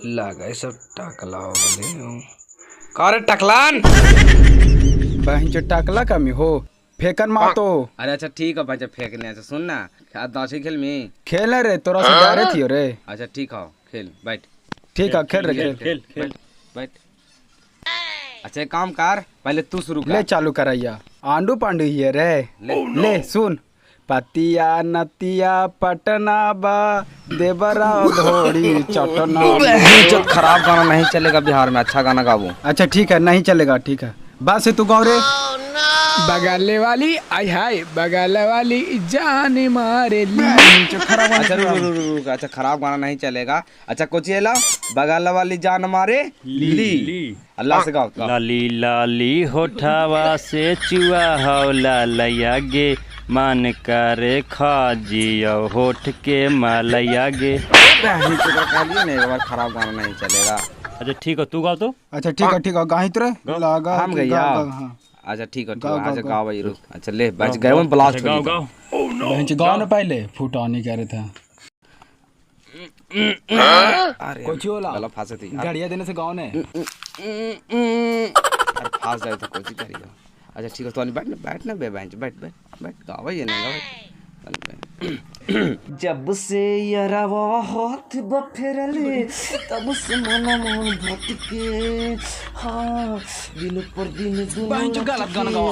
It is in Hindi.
लगा सब टकला हो गए कारे टकलान बहन टकला कमी हो फेंकन मातो। अरे अच्छा ठीक है भाई फेंकने अच्छा सुन ना दासी खेल में खेल रे तोरा से डरे थियो रे। अच्छा ठीक है खेल बैठ। ठीक है खेल रे खेल खेल खेल बैठ। अच्छा एक काम कर पहले तू शुरू कर। ले चालू करैया आंडू पांडू ही रे। ले सुन पतिया नतिया पटना बा देवरा धोड़ी चटना। जो खराब गाना नहीं चलेगा बिहार में, अच्छा गाना गाओ। अच्छा ठीक है नहीं चलेगा ठीक है बस तू गाँव रे। बगल वाली आई हाय बगल वाली जान मारे ली। अच्छा रुक अच्छा खराब गाना नहीं चलेगा। अच्छा कोची एला बगल वाली जान मारे ली अल्लाह से गाओ। लाली लाली होठावा से चुआ हो लालैया गे मन करे खा जियो होठ के मालैया गे। नहीं एक बार खराब गाना नहीं चलेगा। अच्छा ठीक है तू गाओ तो। अच्छा ठीक है गाहित रे लगा हम गया। हाँ। अच्छा ठीक है अच्छा गाओ भाई रुक। अच्छा ले बच गए हम ब्लास्ट गाओ गाओ। बहन गाँव ना पहले फुटानी कह रहे थे। अरे कोची होला गला फांसे थी गाड़िया देने से गाँव ने अरे फांस जाए तो कोची करिएगा। अच्छा ठीक है तो बैठ ना बेंच बैठ बैठ बैठ गाओ भाई नहीं गाओ। जब से यरवा हाथ बफेरले तब से मना मन भटके हाँ दिन पर दिन गलत गाना गाओ।